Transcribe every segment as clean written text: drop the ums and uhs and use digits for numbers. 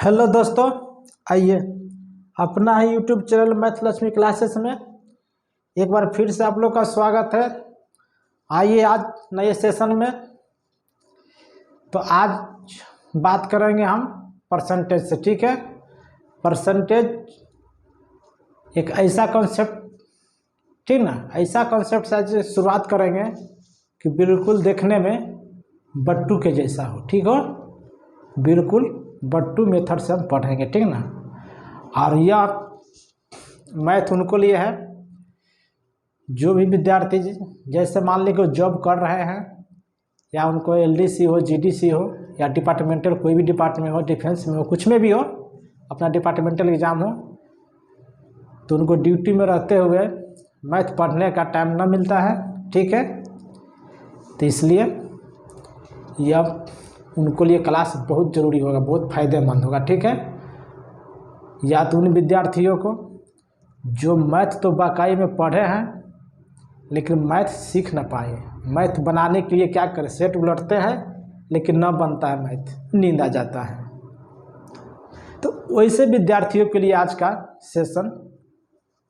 Hello दोस्तों, आइए अपना ही YouTube channel math Lakshmi classes में एक बार फिर से आप लोग का स्वागत है। आइए आज नए सेशन में। तो आज बात करेंगे हम परसेंटेज से, ठीक है। परसेंटेज एक ऐसा कॉन्सेप्ट, ठीक ना, ऐसा कॉन्सेप्ट से आज शुरुआत करेंगे कि बिल्कुल देखने में बट्टू के जैसा हो, ठीक हो, बिल्कुल बट्टू मेथड से हम पढ़ेंगे, ठीक ना। और यह मैथ उनको लिए है जो भी विद्यार्थी जैसे मान लीजिए जॉब कर रहे हैं या उनको एलडीसी हो, जीडीसी हो या डिपार्टमेंटल कोई भी डिपार्टमेंट हो, डिफेंस में हो, कुछ में भी हो, अपना डिपार्टमेंटल एग्ज़ाम हो, तो उनको ड्यूटी में रहते हुए मैथ पढ़ने का टाइम ना मिलता है, ठीक है। तो इसलिए यह उनको लिए क्लास बहुत ज़रूरी होगा, बहुत फ़ायदेमंद होगा, ठीक है। या तो उन विद्यार्थियों को जो मैथ तो बाकाई में पढ़े हैं लेकिन मैथ सीख ना पाए, मैथ बनाने के लिए क्या करें, सेट उलटते हैं लेकिन ना बनता है मैथ, नींद आ जाता है। तो वैसे विद्यार्थियों के लिए आज का सेशन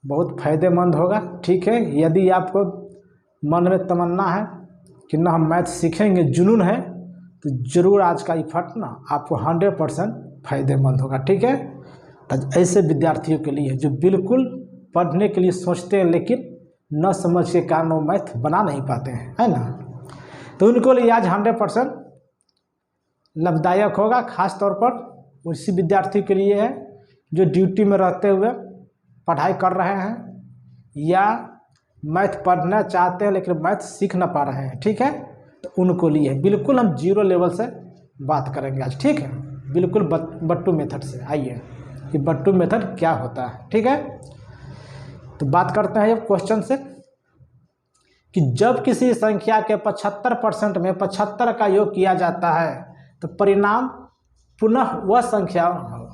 बहुत फ़ायदेमंद होगा, ठीक है। यदि आपको मन में तमन्ना है कि ना हम मैथ सीखेंगे, जुनून है, तो ज़रूर आज का इफर्ट ना आपको 100% फ़ायदेमंद होगा, ठीक है। तो ऐसे विद्यार्थियों के लिए जो बिल्कुल पढ़ने के लिए सोचते हैं लेकिन न समझ के कारण वो मैथ बना नहीं पाते हैं, है ना, तो उनको लिए आज 100% लाभदायक होगा। ख़ास तौर पर उसी विद्यार्थी के लिए है जो ड्यूटी में रहते हुए पढ़ाई कर रहे हैं या मैथ पढ़ना चाहते हैं लेकिन मैथ सीख ना पा रहे हैं, ठीक है। तो उनको लिए बिल्कुल हम जीरो लेवल से बात करेंगे आज, ठीक है, बिल्कुल बट्टू मेथड से। आइए कि बट्टू मेथड क्या होता है, ठीक है। तो बात करते हैं ये क्वेश्चन से कि जब किसी संख्या के 75% में 75 का योग किया जाता है तो परिणाम पुनः वह संख्या हो,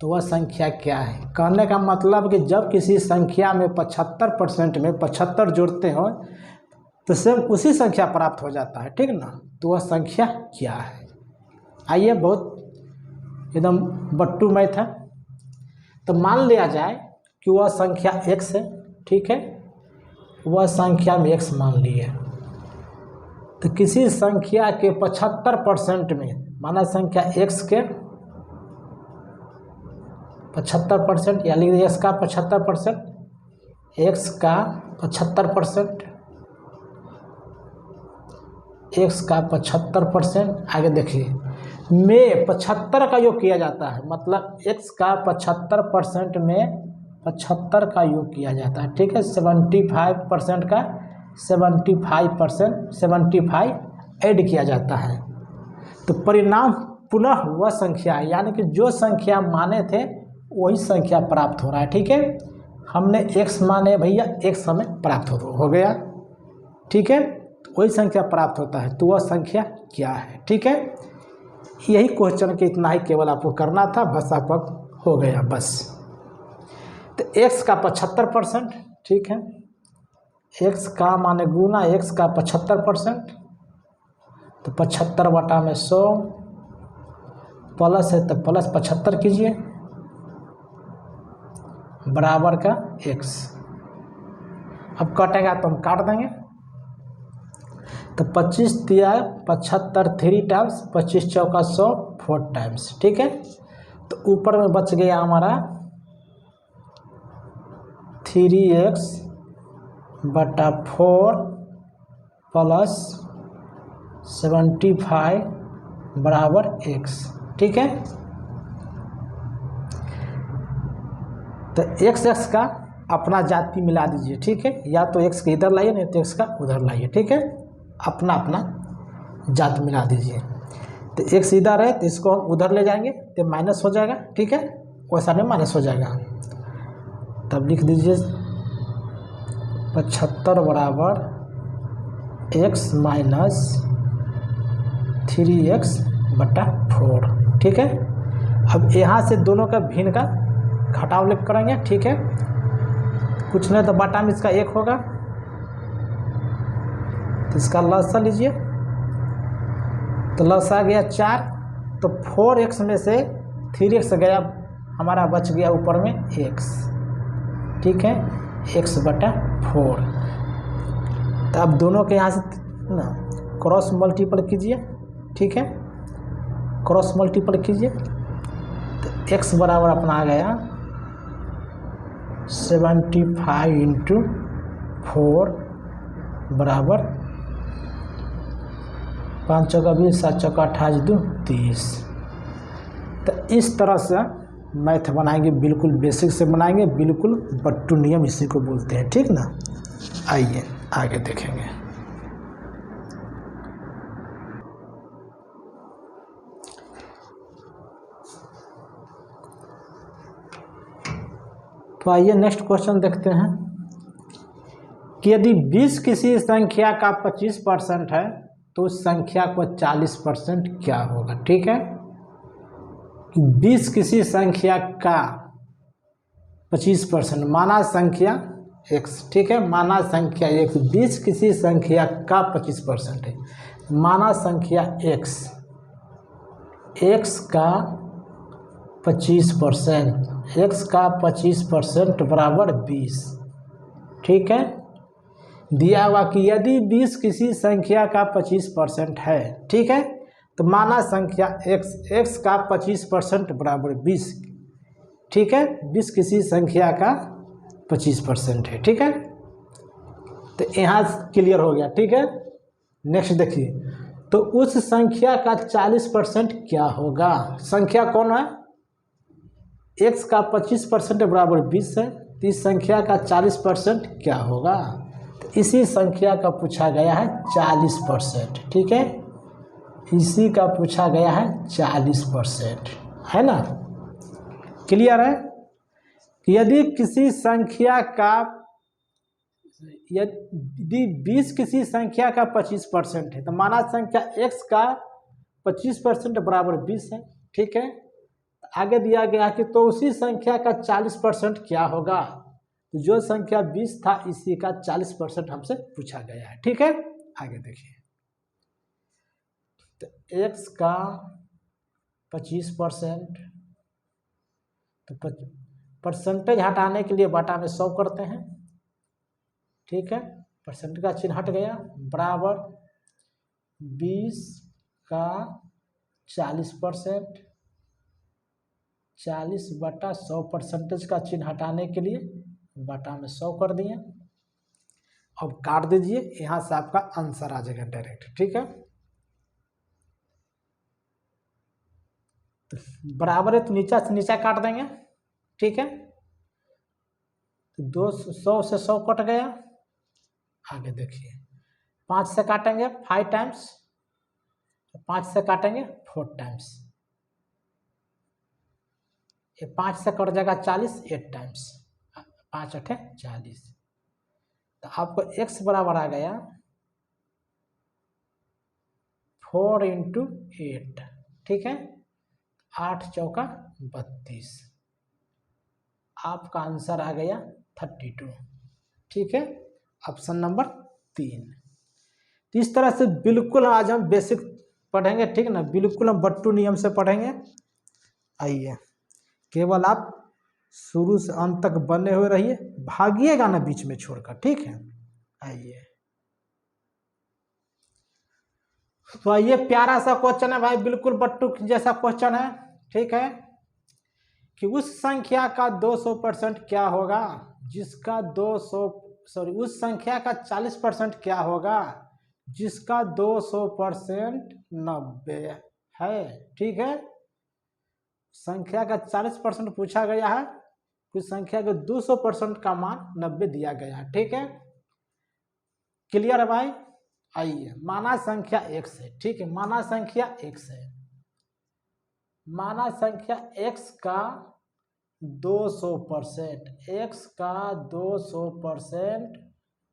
तो वह संख्या क्या है। कहने का मतलब कि जब किसी संख्या में 75% में 75 जोड़ते हो तो सेम उसी संख्या प्राप्त हो जाता है, ठीक ना। तो वह संख्या क्या है। आइए, बहुत एकदम बट्टू मैथ है। तो मान लिया जाए कि वह संख्या x है, ठीक है, वह संख्या में x मान लिए। तो किसी संख्या के 75% में, माना संख्या x के 75% या लिख x का 75%, x का 75%, x का 75%, आगे देखिए में 75 का योग किया जाता है, मतलब x का 75% में 75 का योग किया जाता है, ठीक है। 75% का 75 ऐड किया जाता है तो परिणाम पुनः वह संख्या है, यानी कि जो संख्या माने थे वही संख्या प्राप्त हो रहा है, ठीक है। हमने x माने भैया, x हमें प्राप्त हो गया, ठीक है, वही संख्या प्राप्त होता है। तो वह संख्या क्या है, ठीक है। यही क्वेश्चन के इतना ही केवल आपको करना था, बस आपका हो गया बस। तो x का 75%, ठीक है, x का माने गुना x का 75%, तो 75/100 प्लस है तो प्लस 75 कीजिए बराबर का x। अब कटेगा तो हम काट देंगे, तो 25 दिया 75 3 टाइम्स, 25 चौका 100 4 टाइम्स, ठीक है। तो ऊपर में बच गया हमारा 3x/4 प्लस 75 बराबर x, ठीक है। तो x का अपना जाति मिला दीजिए, ठीक है, या तो x के इधर लाइए नहीं तो x का उधर लाइए, ठीक है, अपना अपना जात मिला दीजिए। तो x इधर है तो इसको हम उधर ले जाएंगे तो माइनस हो जाएगा, ठीक है, वैसा में माइनस हो जाएगा। तब लिख दीजिए 75 बराबर x माइनस 3x/4, ठीक है। अब यहाँ से दोनों का भिन्न का घटाव लिख करेंगे, ठीक है, कुछ नहीं तो बटा में इसका 1 होगा, तो इसका लसा लीजिए, तो लसा गया 4, तो 4x में से 3x गया, हमारा बच गया ऊपर में x, ठीक है, x/4। तो अब दोनों के यहाँ से ना क्रॉस मल्टीपल कीजिए, ठीक है, क्रॉस मल्टीपल कीजिए, तो x बराबर अपना आ गया 75 × 4 बराबर 5 चौका 20, 7 चौका 28, 2 30। तो इस तरह से मैथ बनाएंगे, बिल्कुल बेसिक से बनाएंगे, बिल्कुल बट्टू नियम इसी को बोलते हैं, ठीक ना। आइए आगे देखेंगे। तो आइए नेक्स्ट क्वेश्चन देखते हैं कि यदि 20 किसी संख्या का 25% है तो उस संख्या को 40% क्या होगा। ठीक है, कि 20 किसी संख्या का 25%, माना संख्या x, ठीक है, माना संख्या x, 20 किसी संख्या का 25% है, माना संख्या x, x का 25%, x का 25% बराबर 20। ठीक है, दिया हुआ कि यदि 20 किसी संख्या का 25% है, ठीक है, तो माना संख्या x, x का 25% बराबर 20। ठीक है, 20 किसी संख्या का 25% है। ठीक है, तो यहाँ क्लियर हो गया। ठीक है, नेक्स्ट देखिए, तो उस संख्या का 40% क्या होगा। संख्या कौन है, x का 25% बराबर 20 है, तो इस संख्या का 40% क्या होगा। तो इसी संख्या का पूछा गया है 40%। ठीक है, इसी का पूछा गया है 40%, है ना। क्लियर है कि यदि किसी संख्या का, यदि 20 किसी संख्या का 25% है, तो माना संख्या x का 25% बराबर 20 है। ठीक है, आगे दिया गया कि तो उसी संख्या का 40% क्या होगा। तो जो संख्या 20 था इसी का 40% हमसे पूछा गया है। ठीक है, आगे देखिए, तो x का 25%, तो परसेंटेज हटाने के लिए बटा में 100 करते हैं। ठीक है, परसेंट का चिन्ह हट गया, बराबर 20 का 40%, 40/100, परसेंटेज का चिन्ह हटाने के लिए बटा में 100 कर दिए। अब काट दीजिए, यहाँ से आपका आंसर आ जाएगा डायरेक्ट। ठीक है, तो बराबर है तो नीचा से नीचा काट देंगे। ठीक है, तो 200 से 100 कट गया। आगे देखिए, 5 से काटेंगे 5 टाइम्स, 5 से काटेंगे 4 टाइम्स, ये 5 से कट जाएगा 40, 8 टाइम्स, 5 8 40। तो आपको x बराबर आ गया 4 × 8। ठीक है, 8 चौका 32, आपका आंसर आ गया 32। ठीक है, ऑप्शन नंबर 3। तो इस तरह से बिल्कुल आज हम बेसिक पढ़ेंगे। ठीक ना, बिल्कुल हम बट्टू नियम से पढ़ेंगे। आइए, केवल आप शुरू से अंत तक बने हुए रहिए, भागिएगा ना बीच में छोड़कर। ठीक है, आइए, तो आइए, प्यारा सा क्वेश्चन है भाई, बिल्कुल बट्टू जैसा क्वेश्चन है। ठीक है, कि उस संख्या का 200% क्या होगा जिसका 200, उस संख्या का 40% क्या होगा जिसका 200% 90 है। ठीक है, संख्या का 40% पूछा गया है, कुछ संख्या के 200% का मान 90 दिया गया है। ठीक है, क्लियर है भाई। आइए, माना संख्या x है। ठीक है, माना संख्या x है, माना संख्या x का 200%, x का 200%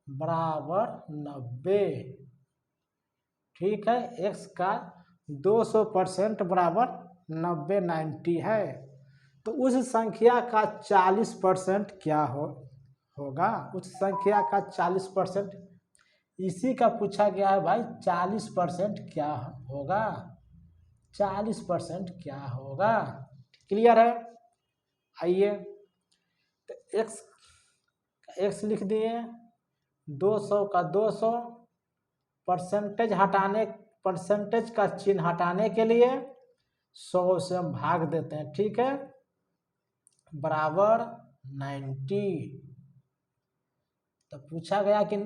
बराबर 90। ठीक है, x का 200% बराबर 90, 90 है। तो उस संख्या का 40% क्या होगा, उस संख्या का 40%, इसी का पूछा गया है भाई। 40% क्या होगा, 40% क्या होगा। क्लियर है। आइए तो एक्स लिख दिए, 200 का 200, परसेंटेज का चिन्ह हटाने के लिए 100 से हम भाग देते हैं, ठीक है, बराबर 90। तो पूछा गया कि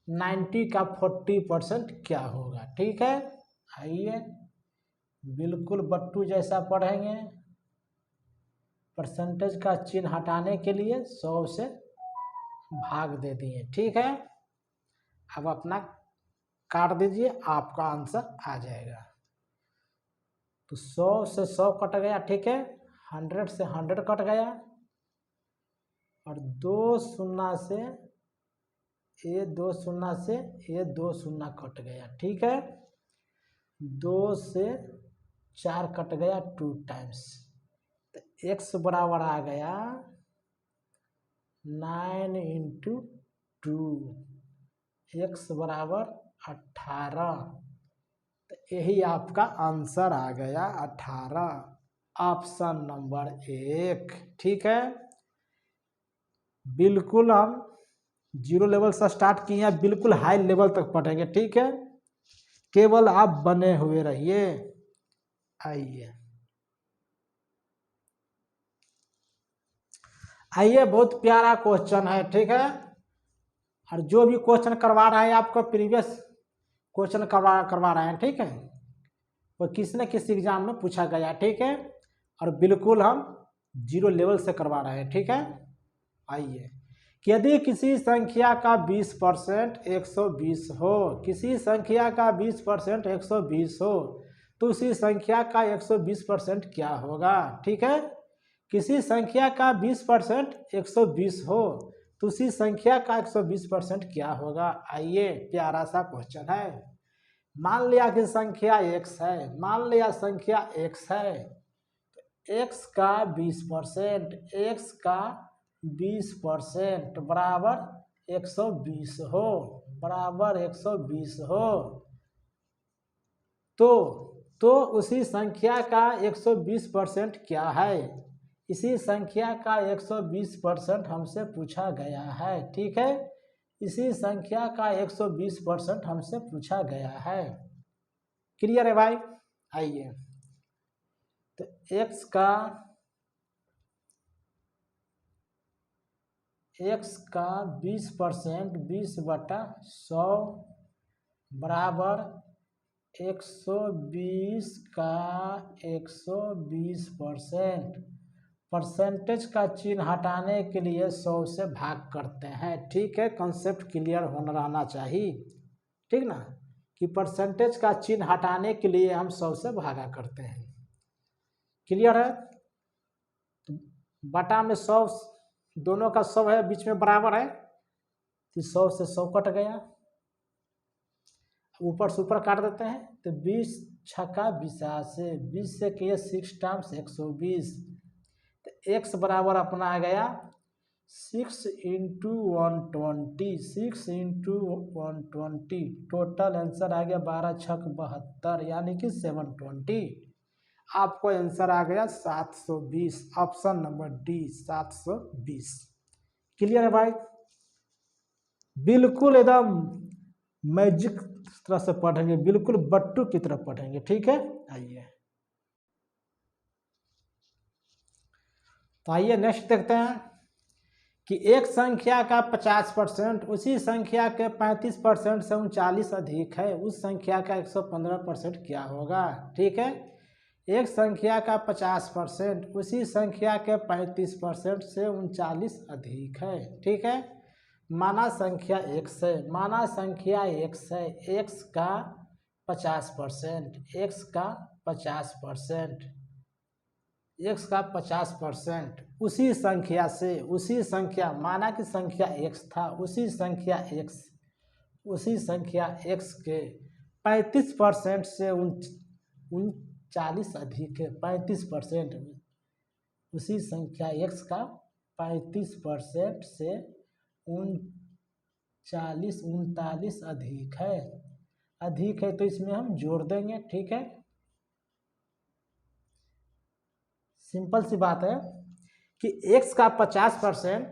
90 का 40% क्या होगा, ठीक है। आइए बिल्कुल बट्टू जैसा पढ़ेंगे, परसेंटेज का चिन्ह हटाने के लिए 100 से भाग दे दिए, ठीक है। अब अपना काट दीजिए, आपका आंसर आ जाएगा। तो 100 से 100 कट गया, ठीक है, 100 से 100 कट गया, और 2 शून्य से ये 2 शून्य से ये 2 शून्य कट गया, ठीक है। 2 से 4 कट गया 2 टाइम्स, तो x बराबर आ गया 9 इंटू 2, x बराबर 18। तो यही आपका आंसर आ गया 18, ऑप्शन नंबर 1, ठीक है। बिल्कुल हम 0 लेवल से स्टार्ट किए हैं, बिल्कुल हाई लेवल तक पढ़ेंगे, ठीक है, केवल आप बने हुए रहिए। आइए बहुत प्यारा क्वेश्चन है, ठीक है, और जो भी क्वेश्चन करवा रहे हैं आपको प्रीवियस क्वेश्चन करवा रहे हैं, ठीक है, वो किसी न किसी एग्जाम में पूछा गया, ठीक है, और बिल्कुल हम 0 लेवल से करवा रहे हैं, ठीक है। आइए कि यदि किसी संख्या का 20% 120 हो, किसी संख्या का 20% 120 हो, तो उसी संख्या का 120% क्या होगा, ठीक है। किसी संख्या का 20% 120 हो, तो उसी संख्या का 120% क्या होगा। आइए प्यारा सा क्वेश्चन है। मान लिया कि संख्या x है, मान लिया संख्या x है, x का 20%, x का 20% बराबर 120 हो, बराबर 120 हो, तो उसी संख्या का 120% क्या है। इसी संख्या का 120% हमसे पूछा गया है, ठीक है, इसी संख्या का 120% हमसे पूछा गया है। क्लियर है भाई। आइए तो x का 20%, 20/100 बराबर 120 का 120%। परसेंटेज का चिन्ह हटाने के लिए 100 से भाग करते हैं, ठीक है, कंसेप्ट क्लियर होना रहना चाहिए, ठीक ना, कि परसेंटेज का चिन्ह हटाने के लिए हम 100 से भागा करते हैं। क्लियर है। तो बटा में 100, दोनों का 100 है, बीच में बराबर है, तो 100 से 100 कट गया, ऊपर से ऊपर काट देते हैं, तो 20 छक्का 82, 20 से किए 6 टाइम्स 120, तो x बराबर अपना आ गया 6 इंटू 120, 6 इंटू 120, टोटल आंसर आ गया 12 छक 72, यानी कि 720। आपको आंसर आ गया 720, ऑप्शन नंबर डी 720। क्लियर है भाई। बिल्कुल एकदम मैजिक तरह से पढ़ेंगे, बिल्कुल बट्टू की तरह पढ़ेंगे, ठीक है। आइए तो आइए नेक्स्ट देखते हैं कि एक संख्या का 50% उसी संख्या के 35% से 39 अधिक है, उस संख्या का 115% क्या होगा, ठीक है। एक संख्या का 50% उसी संख्या के 35% से 39 अधिक है, ठीक है। माना संख्या x है, माना संख्या x है, x का 50%, x का 50%, x का 50%, उसी संख्या से, उसी संख्या, माना कि संख्या x था, उसी संख्या x के 35% से 39 अधिक है, 35%, उसी संख्या x का 35% से 39 अधिक है, अधिक है तो इसमें हम जोड़ देंगे, ठीक है। सिंपल सी बात है कि x का 50%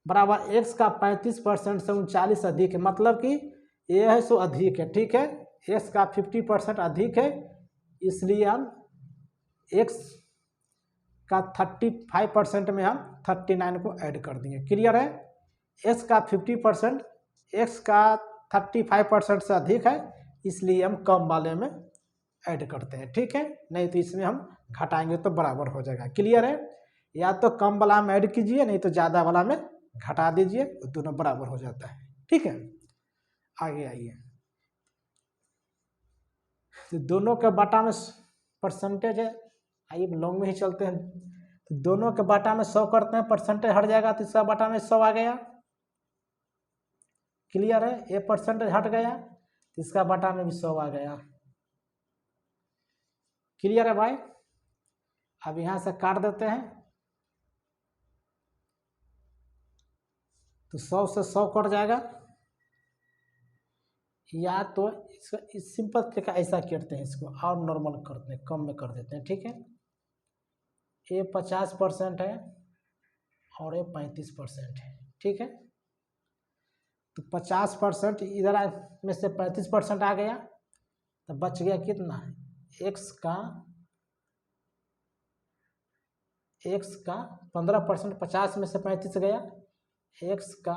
बराबर x का 35% से 39 अधिक है, मतलब कि ये है सो अधिक है, ठीक है। x का 50% अधिक है, इसलिए हम x का 35% में हम 39 को ऐड कर देंगे। क्लियर है। x का 50% x का 35% से अधिक है, इसलिए हम कम वाले में ऐड करते हैं, ठीक है। नहीं तो इसमें हम घटाएंगे तो बराबर हो जाएगा। क्लियर है। या तो कम वाला में ऐड कीजिए, नहीं तो ज़्यादा वाला में घटा दीजिए, दोनों बराबर हो जाता है, ठीक है। आगे आइए, तो दोनों के बाटा में परसेंटेज है, आइए लॉन्ग में ही चलते हैं। तो दोनों के बाटा में 100 करते हैं, परसेंटेज हट जाएगा तो इसका बाटा में 100 आ गया। क्लियर है। ये परसेंटेज हट गया तो इसका बाटा में भी 100 आ गया। क्लियर है भाई। अब यहाँ से काट देते हैं, तो 100 से 100 कट जाएगा। या तो इसका इस सिंपल तरीका ऐसा करते हैं, इसको और नॉर्मल करते हैं, कम में कर देते हैं, ठीक है। ये 50% है और ये 35% है, ठीक है। तो 50% इधर में से 35% आ गया, तो बच गया कितना, x का 15%, 50 में से 35 गया, x का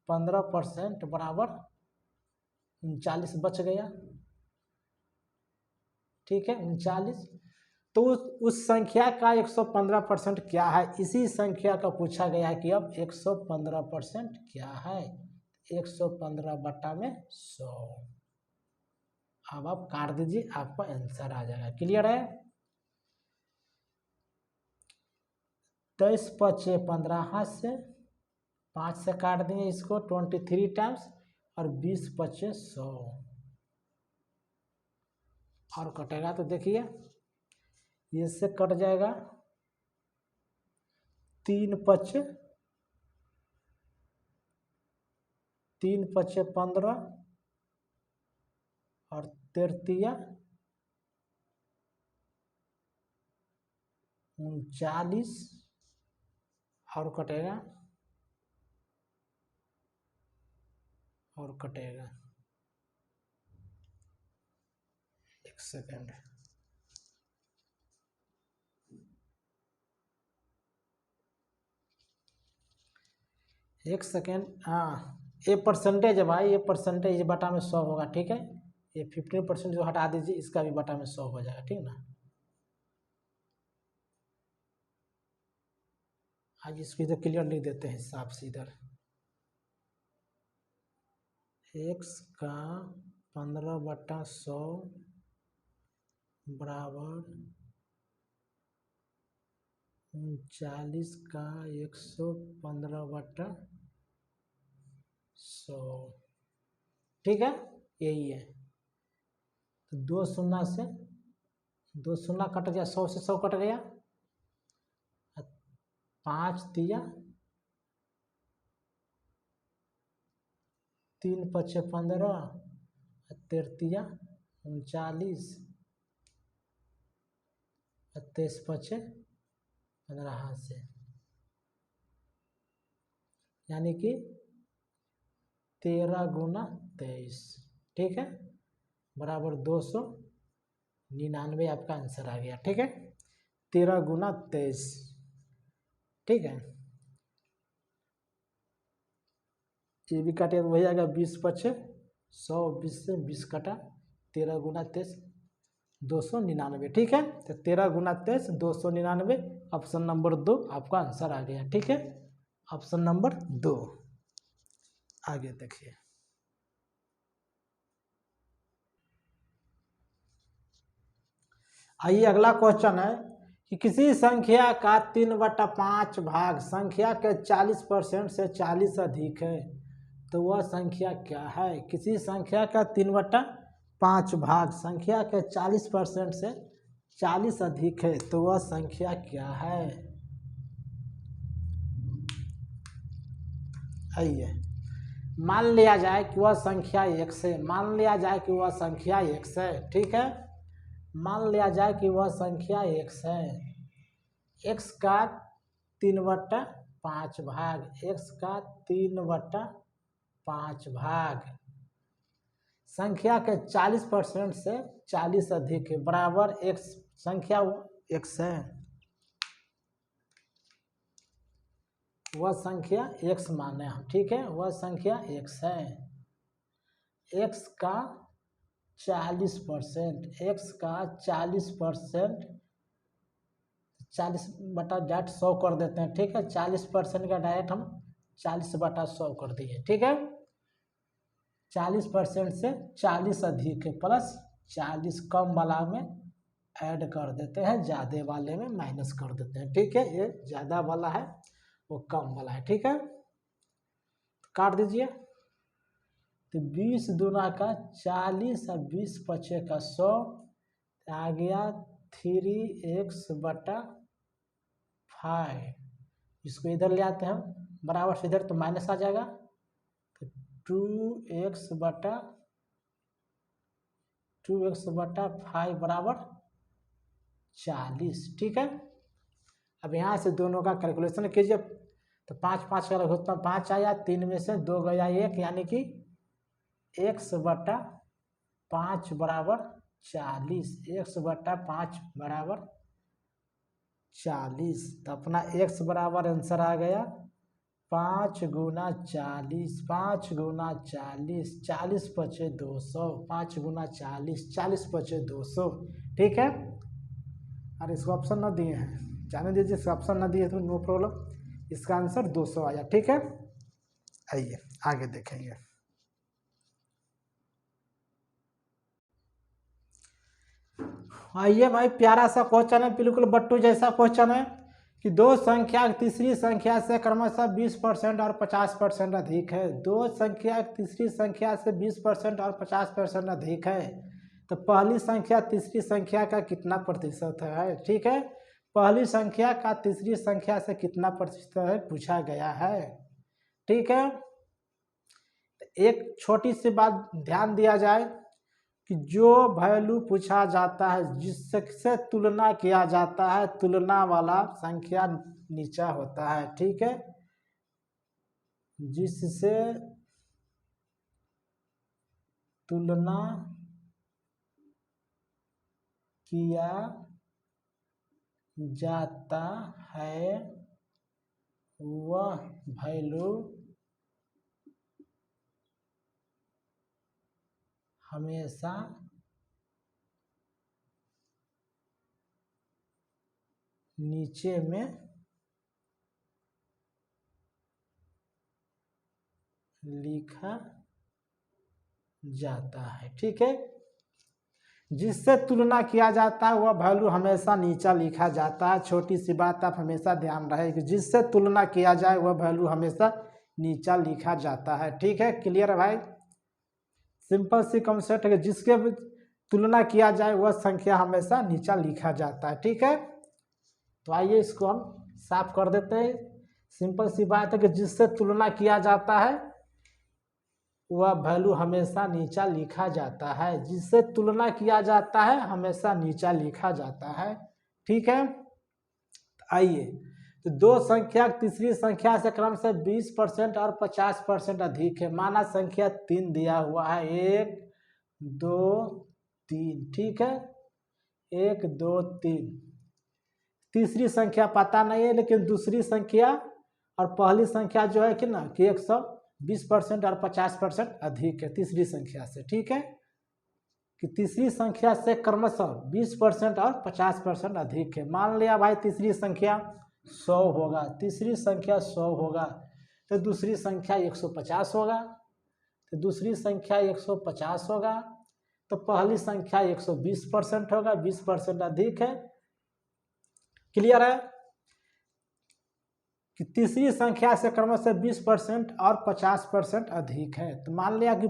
15% बराबर 39 बच गया, ठीक है। 39। तो उस संख्या का 115% क्या है, इसी संख्या का पूछा गया है कि अब 115% क्या है। 115/100। अब आप काट दीजिए, आपका आंसर आ जाएगा। क्लियर है। 23 × 15 हाथ से 5 से काट देंगे इसको 23 टाइम्स, और 20 × 100 और कटेगा तो देखिए इससे कट जाएगा 3 × 15 और 3 39 और कटेगा एक सेकेंड। हाँ, ये परसेंटेज है भाई, ये परसेंटेज बटा में 100 होगा, ठीक है। ये 15% जो हटा दीजिए, इसका भी बटा में 100 हो जाएगा, ठीक ना। आज इसको इधर क्लियर लिख देते हैं हिसाब से। इधर x का 15/100 बराबर 39 का 115/100, ठीक है। यही है। तो 2 शून्य से 2 शून्य कट गया, 100 से 100 कट गया, 5 दिया, 3 × 15, 3 39, 23 × 15 से, यानी कि 13 × 23, ठीक है, बराबर 299 आपका आंसर आ गया, ठीक है। 13 × 23, ठीक है। ये भी काटे तो वही आएगा 20 × 100, 20 से 20 कटा, 13 × 23 299, ठीक है। तो 13 × 23 299, ऑप्शन नंबर 2 आपका आंसर आ गया, ठीक है। Option number 2। आगे देखिए, आइए अगला क्वेश्चन है कि किसी संख्या का 3/5 भाग संख्या के 40% से 40 अधिक है, तो वह संख्या क्या है। किसी संख्या का 3/5 भाग संख्या के 40% से 40 अधिक है, तो वह संख्या क्या है। आइए, मान लिया जाए कि वह संख्या x है, मान लिया जाए कि वह संख्या x है, ठीक है। मान लिया जाए कि वह संख्या x है, x का 3/5 भाग, x का 3/5 भाग संख्या के 40% से 40 अधिक है बराबर x संख्या x है, वह संख्या x माने हम, ठीक है, वह संख्या x है। x का 40%, x का 40%, 40/100 कर देते हैं, ठीक है, 40% का डायरेक्ट हम 40/100 कर दिए, ठीक है। 40% से 40 अधिक है प्लस 40 कम वाला में ऐड कर देते हैं, ज़्यादा वाले में माइनस कर देते हैं, ठीक है। ये ज़्यादा वाला है, वो कम वाला है, ठीक है। काट दीजिए, तो 20 दूना का 40 और 20 पचे का 100, आ गया 3x/5। इसको इधर ले आते हैं हम बराबर से, इधर तो माइनस आ जाएगा, तो 2x/5 बराबर 40, ठीक है। अब यहाँ से दोनों का कैलकुलेशन कीजिए, तो 5 5 का होता 5 आया, 3 में से 2 गया 1, यानी कि x/5 बराबर 40, x/5 बराबर 40। तो अपना x बराबर आंसर आ गया 5 गुना 40, 5 गुना 40, 40 पचे 200, 5 गुना 40, 40 पचे 200, ठीक है। और इसको ऑप्शन न दिए हैं, जाने दीजिए, इसका ऑप्शन न दिए तो नो प्रॉब्लम, इसका आंसर 200 आया, ठीक है। आइए आगे देखेंगे। आइए भाई, प्यारा सा क्वेश्चन है, बिल्कुल बट्टू जैसा क्वेश्चन है कि दो संख्या तीसरी संख्या से क्रमशः 20% और 50% अधिक है। दो संख्या तीसरी संख्या से 20% और 50% अधिक है, तो पहली संख्या तीसरी संख्या का कितना प्रतिशत है, ठीक है। पहली संख्या का तीसरी संख्या से कितना प्रतिशत है पूछा गया है, ठीक है। एक छोटी सी बात ध्यान दिया जाए कि जो वैल्यू पूछा जाता है, जिससे तुलना किया जाता है, तुलना वाला संख्या नीचा होता है, ठीक है। जिससे तुलना किया जाता है वह वैल्यू हमेशा नीचे में लिखा जाता है, ठीक है। जिससे तुलना किया जाता है वह वैल्यू हमेशा नीचा लिखा जाता है। छोटी सी बात आप हमेशा ध्यान रहे कि जिससे तुलना किया जाए वह वैल्यू हमेशा नीचा लिखा जाता है, ठीक है। क्लियर है भाई, सिंपल सी कॉन्सेप्ट है, जिसके तुलना किया जाए वह संख्या हमेशा नीचा लिखा जाता है, ठीक है। तो आइए इसको हम साफ कर देते हैं। सिंपल सी बात है कि जिससे तुलना किया जाता है वह वैल्यू हमेशा नीचा लिखा जाता है, जिससे तुलना किया जाता है हमेशा नीचा लिखा जाता है, ठीक है। आइए, तो दो संख्या तीसरी संख्या से क्रम से 20% और 50% अधिक है। माना संख्या 3 दिया हुआ है, 1 2 3, ठीक है, 1 2 3। तीसरी संख्या पता नहीं है, लेकिन दूसरी संख्या और पहली संख्या जो है कि ना कि 120% और 50% अधिक है तीसरी संख्या से, ठीक है। कि तीसरी संख्या से क्रमशः 20% और 50% अधिक है। मान लिया भाई तीसरी संख्या 100 होगा, तीसरी संख्या 100 होगा, तो दूसरी संख्या 150 होगा, तो दूसरी संख्या 150 होगा, तो पहली संख्या 120% होगा, 20% अधिक है। क्लियर है कि तीसरी संख्या से क्रमशः 20% और 50% अधिक है। तो मान लिया कि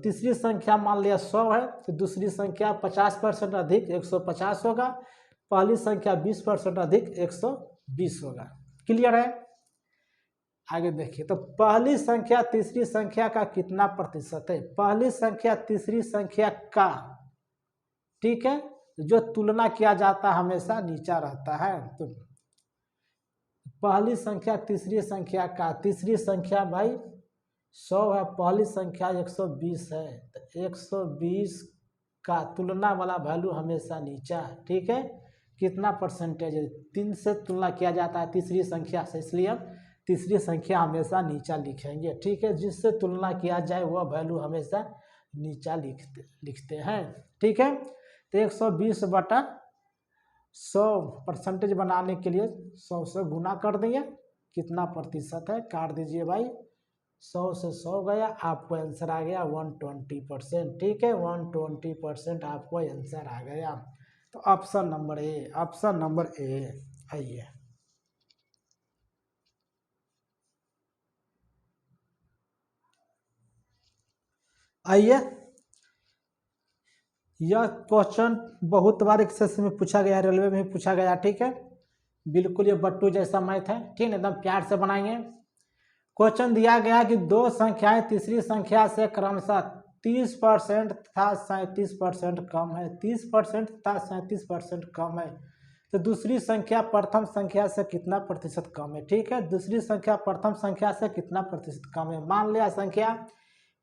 तीसरी संख्या मान लिया 100 है, तो दूसरी संख्या 50% अधिक 150 होगा, पहली संख्या 20% अधिक 120 होगा। क्लियर है, आगे देखिए। तो पहली संख्या तीसरी संख्या का कितना प्रतिशत है, पहली संख्या तीसरी संख्या का, ठीक है, जो तुलना किया जाता है हमेशा नीचा रहता है। तो पहली संख्या तीसरी संख्या भाई 100 है, पहली संख्या 120 है, तो 120 का तुलना वाला वैल्यू हमेशा नीचा है। ठीक है, कितना परसेंटेज है, 3 से तुलना किया जाता है तीसरी संख्या से, इसलिए हम तीसरी संख्या हमेशा नीचा लिखेंगे। ठीक है, जिससे तुलना किया जाए वह वैल्यू हमेशा नीचा लिखते हैं। ठीक है, तो 120 बटा 100 परसेंटेज बनाने के लिए 100 से गुना कर देंगे, कितना प्रतिशत है, काट दीजिए भाई, 100 से 100 गया, आपको आंसर आ गया 120%। ठीक है, 120% आपको आंसर आ गया। तो ऑप्शन नंबर ए आइए। आइए, यह क्वेश्चन बहुत बार एक्सेस में पूछा गया, रेलवे में भी पूछा गया। ठीक है, बिल्कुल ये बट्टू जैसा मैथ है। ठीक है, एकदम प्यार से बनाएंगे। क्वेश्चन दिया गया कि दो संख्याएं तीसरी संख्या से क्रमशः 30% तथा 37% कम है। 30% तथा 37% कम है, तो दूसरी संख्या प्रथम संख्या से कितना प्रतिशत कम है। ठीक है, दूसरी संख्या प्रथम संख्या से कितना प्रतिशत कम है। मान लिया संख्या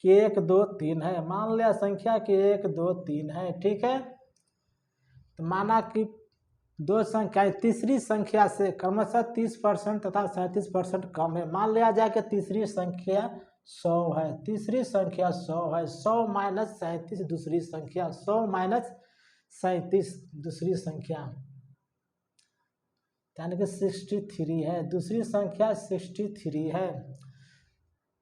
कि 1 2 3 है, मान लिया संख्या कि 1 2 3 है। ठीक है, तो माना कि दो संख्याएं तीसरी संख्या से क्रमशः 30% तथा 37% कम है। मान लिया जाए कि तीसरी संख्या 100 है, तीसरी संख्या 100 है, 100 माइनस 37 दूसरी संख्या, 100 माइनस 37 दूसरी संख्या, यानी कि 63 है, दूसरी संख्या 63 है।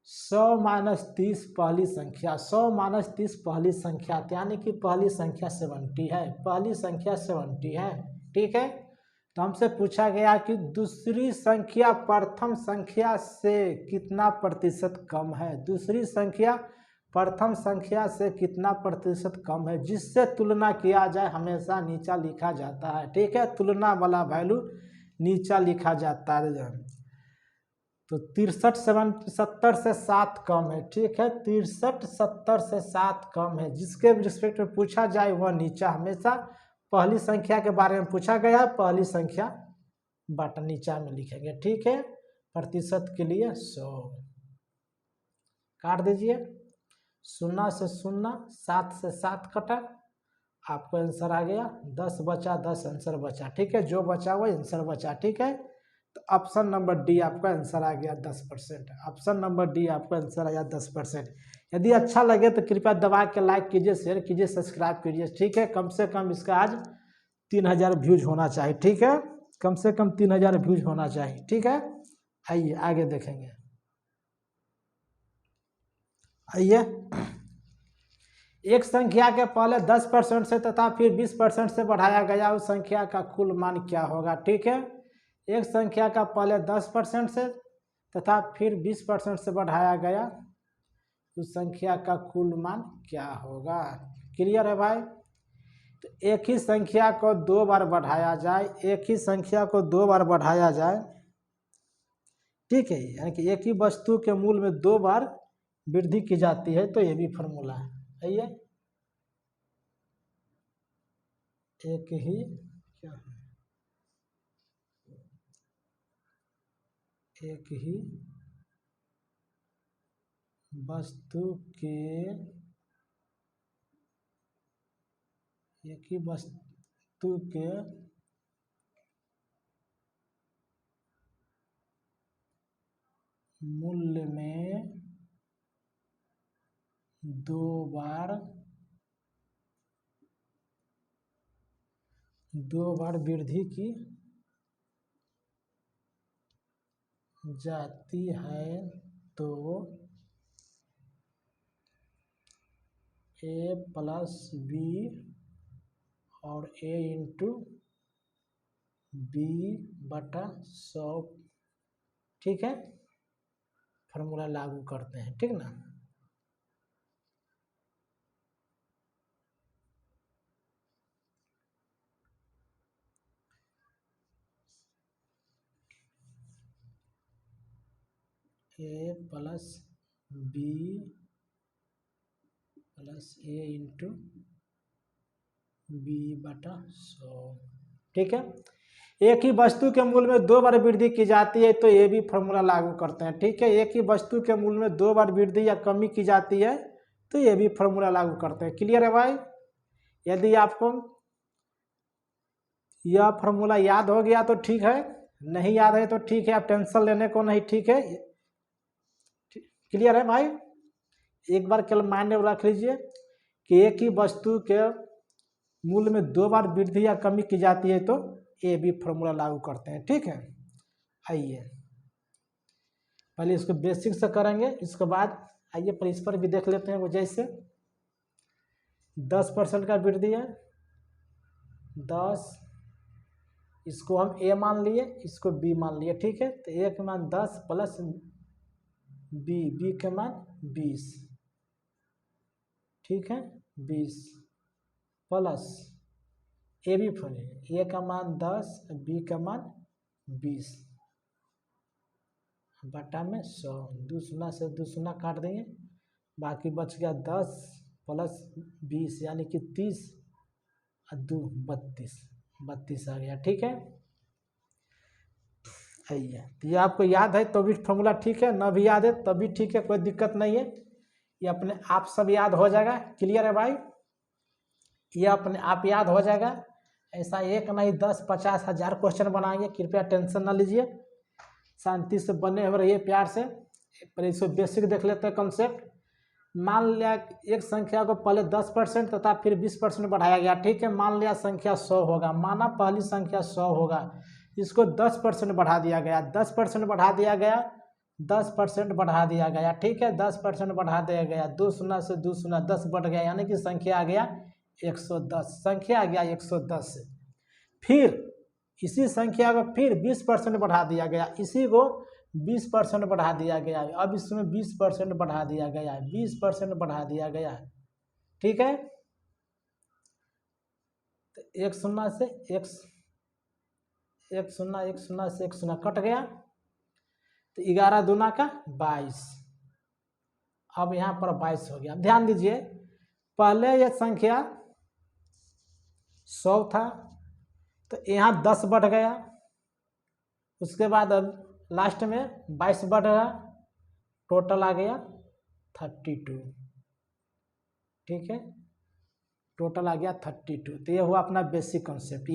100 माइनस 30 पहली संख्या, 100 माइनस 30 पहली संख्या, यानी कि पहली संख्या 70 है, पहली संख्या 70 है। ठीक है, तो हमसे पूछा गया कि दूसरी संख्या प्रथम संख्या से कितना प्रतिशत कम है। दूसरी संख्या प्रथम संख्या से कितना प्रतिशत कम है, जिससे तुलना किया जाए हमेशा नीचा लिखा जाता है। ठीक है, तुलना वाला वैल्यू नीचा लिखा जाता है। तो 63 70 से 7 कम है। ठीक है, 63 70 से 7 कम है, जिसके रिस्पेक्ट में पूछा जाए वह नीचा हमेशा, पहली संख्या के बारे में पूछा गया, पहली संख्या बटा नीचा में लिखेंगे। ठीक है, प्रतिशत के लिए 100 काट दीजिए, 0 से 0, 7 से 7 कटा, आपको आंसर आ गया 10 बचा, 10 आंसर बचा। ठीक है, जो बचा वो आंसर बचा। ठीक है, तो ऑप्शन नंबर डी आपका आंसर आ गया 10%। ऑप्शन नंबर डी आपका आंसर आया 10%। यदि अच्छा लगे तो कृपया दबा के लाइक कीजिए, शेयर कीजिए, सब्सक्राइब कीजिए। ठीक है, कम से कम इसका आज 3000 व्यूज होना चाहिए। ठीक है, कम से कम 3000 व्यूज होना चाहिए। ठीक है, आइए आगे देखेंगे। आइए, एक संख्या के पहले 10% से तथा फिर 20% से बढ़ाया गया उस संख्या का कुल मान क्या होगा। ठीक है, एक संख्या का पहले 10% से तथा फिर 20% से बढ़ाया गया उस संख्या का कुल मान क्या होगा। क्लियर है भाई। तो एक ही संख्या को 2 बार बढ़ाया जाए, एक ही संख्या को 2 बार बढ़ाया जाए, ठीक है, यानी कि एक ही वस्तु के मूल में 2 बार वृद्धि की जाती है, तो ये भी फॉर्मूला है। आइए, एक ही क्या है, एक ही वस्तु के, एक ही वस्तु के मूल्य में 2 बार वृद्धि की जाती है, तो a प्लस बी और a इंटू बी बटा 100। ठीक है, फार्मूला लागू करते हैं। ठीक ना, a plus B plus a into b/100। ठीक है, एक ही वस्तु के मूल्य में 2 बार वृद्धि की जाती है तो ये भी फॉर्मूला लागू करते हैं। ठीक है, एक ही वस्तु के मूल्य में 2 बार वृद्धि या कमी की जाती है तो ये भी फॉर्मूला लागू करते हैं। क्लियर है भाई? यदि आपको यह फॉर्मूला याद हो गया तो ठीक है, नहीं याद है तो ठीक है, आप टेंशन लेने को नहीं। ठीक है, क्लियर है भाई? एक बार केवल माइंड में रख लीजिए कि एक ही वस्तु के मूल्य में 2 बार वृद्धि या कमी की जाती है तो ये भी फॉर्मूला लागू करते हैं। ठीक है, आइए पहले इसको बेसिक से करेंगे, इसके बाद आइए पर इस पर भी देख लेते हैं। वो जैसे 10% का वृद्धि है, 10, इसको हम a मान लिए, इसको b मान लिए। ठीक है, तो a के मान 10 प्लस b के मान 20। ठीक है, 20 प्लस ए भी फॉर्मूला, a का मान 10, b का मान 20 बटा में 100। 2 शून्य से 2 शून्य काट देंगे, बाकी बच गया 10 प्लस 20 यानी कि 30 और 2 32 आ गया। ठीक है, आइए तो ये आपको याद है तो भी फॉर्मूला ठीक है, न भी याद है तब भी ठीक है, कोई दिक्कत नहीं है, ये अपने आप सब याद हो जाएगा। क्लियर है भाई? ये अपने आप याद हो जाएगा। ऐसा एक नहीं 10 50 हज़ार क्वेश्चन बनाएंगे, कृपया टेंशन ना लीजिए, शांति से बने हुए रहिए, प्यार से। पर इसको बेसिक देख लेते हैं कंसेप्ट। मान लिया एक संख्या को पहले 10% तथा फिर 20% बढ़ाया गया। ठीक है, मान लिया संख्या 100 होगा, माना पहली संख्या 100 होगा, इसको 10% बढ़ा दिया गया, 10% बढ़ा दिया गया, 10% बढ़ा दिया गया। ठीक है, 10% बढ़ा दिया गया, 2 शून्य से 2 शून्य 10 बढ़ गया, यानी कि संख्या आ गया 110, संख्या आ गया 110। फिर इसी संख्या को फिर 20% बढ़ा दिया गया, इसी को 20% बढ़ा दिया गया, अब इसमें 20% बढ़ा दिया गया, 20% बढ़ा दिया गया। ठीक है, तो 1 शून्य से 1 शून्य 1 शून्य से 1 शून्य कट गया, तो 11 दूना का 22, अब यहाँ पर 22 हो गया। ध्यान दीजिए, पहले यह संख्या 100 था तो यहाँ 10 बढ़ गया, उसके बाद अब लास्ट में 22 बढ़ गया, टोटल आ गया 32। ठीक है, टोटल आ गया 32। तो ये हुआ अपना बेसिक कॉन्सेप्ट।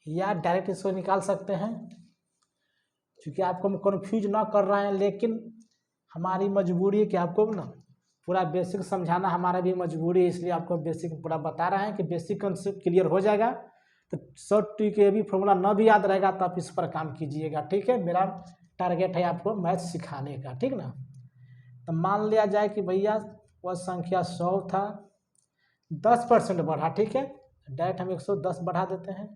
या डायरेक्ट इसको निकाल सकते हैं, क्योंकि आपको हम कन्फ्यूज ना कर रहे हैं, लेकिन हमारी मजबूरी है कि आपको ना पूरा बेसिक समझाना हमारा भी मजबूरी है, इसलिए आपको बेसिक पूरा बता रहे हैं कि बेसिक कॉन्सेप्ट क्लियर हो जाएगा। तो शॉर्ट ट्रिक ये भी फॉर्मूला न भी याद रहेगा तो आप इस पर काम कीजिएगा। ठीक है, मेरा टारगेट है आपको मैथ सिखाने का। ठीक ना, तो मान लिया जाए कि भैया वह संख्या 100 था, 10% बढ़ा। ठीक है, डायरेक्ट हम 110 बढ़ा देते हैं,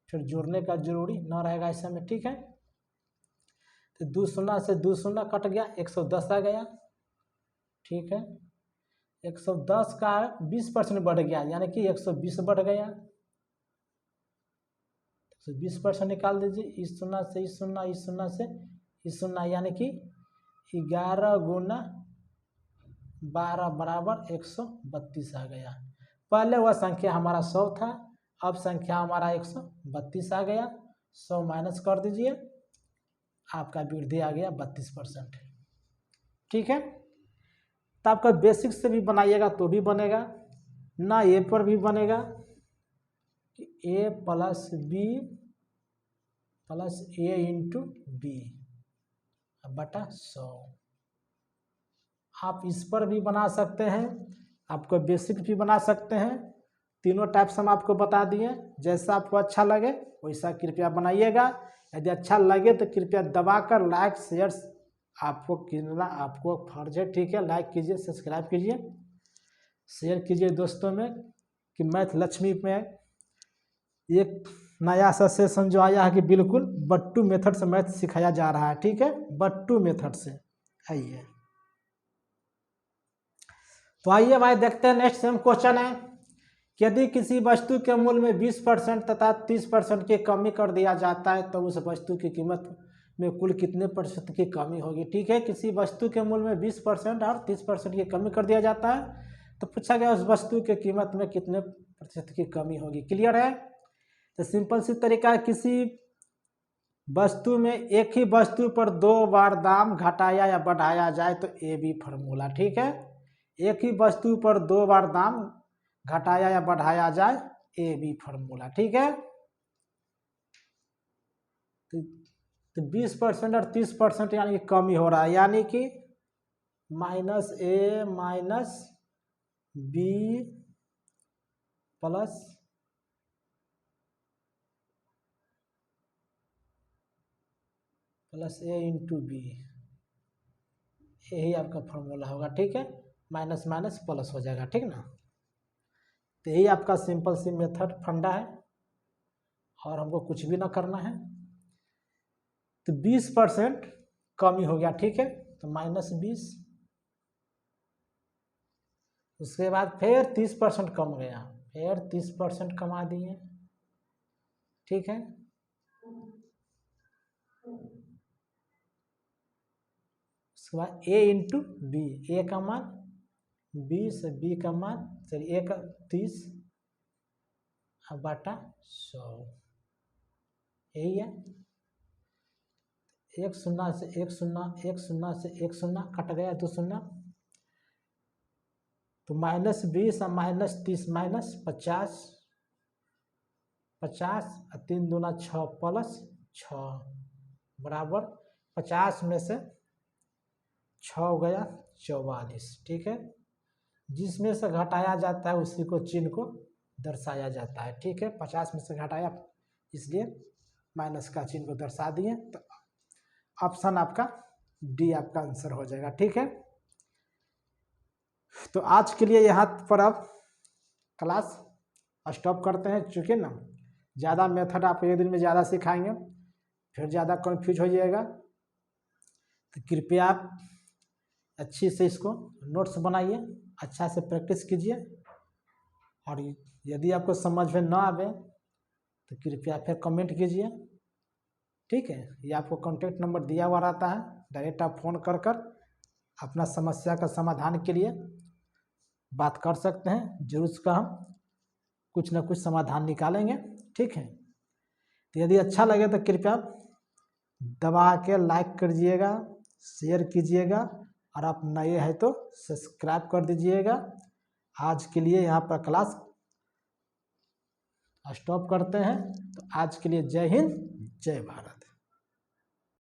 फिर जोड़ने का जरूरी न रहेगा ऐसे में। ठीक है, तो 2 शून्य से 2 शून्य कट गया, 110 आ गया। ठीक है, 110 का 20% बढ़ गया, यानी कि 120 बढ़ गया। 120% निकाल दीजिए, इस शून्य से इस शून्य, इस शून्य से इस शून्य, यानी कि 11 गुना 12 बराबर 132 आ गया। पहले वह संख्या हमारा 100 था, अब संख्या हमारा 132 आ गया। 100 माइनस कर दीजिए, आपका वृद्धि आ गया 32%। ठीक है, तो आपका बेसिक से भी बनाइएगा तो भी बनेगा ना, ए पर भी बनेगा कि a plus B plus A into B बटा 100। आप इस पर भी बना सकते हैं, आपको बेसिक भी बना सकते हैं, तीनों टाइप्स हम आपको बता दिए। जैसा आपको अच्छा लगे वैसा कृपया बनाइएगा। यदि अच्छा लगे तो कृपया दबाकर लाइक शेयर आपको करना आपको फर्ज है। ठीक है, लाइक कीजिए, सब्सक्राइब कीजिए, शेयर कीजिए दोस्तों में कि मैथ लक्ष्मी में एक नया सा सेशन जो आया है कि बिल्कुल बट्टू मेथड से मैथ सिखाया जा रहा है। ठीक है, बट्टू मेथड से। आइए तो आइए भाई देखते हैं नेक्स्ट सेम क्वेश्चन है कि यदि किसी वस्तु के मूल्य में 20% तथा 30% की कमी कर दिया जाता है तो उस वस्तु की कीमत में कुल कितने % की कमी होगी। ठीक है, किसी वस्तु के मूल्य में 20% और 30% की कमी कर दिया जाता है तो पूछा गया उस वस्तु के कीमत में कितने प्रतिशत की कमी होगी। क्लियर है। तो सिंपल सी तरीका है, किसी वस्तु में एक ही वस्तु पर 2 बार दाम घटाया या बढ़ाया जाए तो ए बी फार्मूला। ठीक है, एक ही वस्तु पर 2 बार दाम घटाया या बढ़ाया जाए ए बी फार्मूला। ठीक है, तो 20% और 30% यानी कि कमी हो रहा है, यानी कि minus A minus B plus A into B, यही आपका फॉर्मूला होगा। ठीक है, माइनस माइनस प्लस हो जाएगा। ठीक ना, तो यही आपका सिंपल सी मेथड फंडा है और हमको कुछ भी ना करना है। तो 20% कमी हो गया। ठीक है, तो -20, उसके बाद फिर 30% कम गया, फिर 30% कमा दिए। ठीक है, उसके बाद ए इंटू बी, ए का मान 20, बी का मान चलिए ए का 30 बटा 100, यही है। एक शून्य से एक शून्य, एक शून्य से एक शून्य कट गया 2 शून्य, तो -20 और -30 -50, 50 और 3 दूना 6 प्लस 6 बराबर 50 में से 6 गया 44। ठीक है, जिसमें से घटाया जाता है उसी को चिन्ह को दर्शाया जाता है। ठीक है, 50 में से घटाया इसलिए माइनस का चिन्ह को दर्शा दिए, तो ऑप्शन आपका डी आपका आंसर हो जाएगा। ठीक है, तो आज के लिए यहाँ पर अब क्लास स्टॉप करते हैं, चूँकि ना ज़्यादा मेथड आप एक दिन में ज़्यादा सिखाएंगे फिर ज़्यादा कन्फ्यूज हो जाएगा। तो कृपया आप अच्छी से इसको नोट्स बनाइए, अच्छा से प्रैक्टिस कीजिए, और यदि आपको समझ में ना आवे तो कृपया फिर कमेंट कीजिए। ठीक है, ये आपको कॉन्टैक्ट नंबर दिया हुआ रहता है, डायरेक्ट आप फ़ोन कर अपना समस्या का समाधान के लिए बात कर सकते हैं, जरूर उसका हम कुछ ना कुछ समाधान निकालेंगे। ठीक है, तो यदि अच्छा लगे तो कृपया दबा के लाइक कर दीजिएगा, शेयर कीजिएगा, और आप नए हैं तो सब्सक्राइब कर दीजिएगा। आज के लिए यहाँ पर क्लास स्टॉप करते हैं। तो आज के लिए जय हिंद, जय भारत।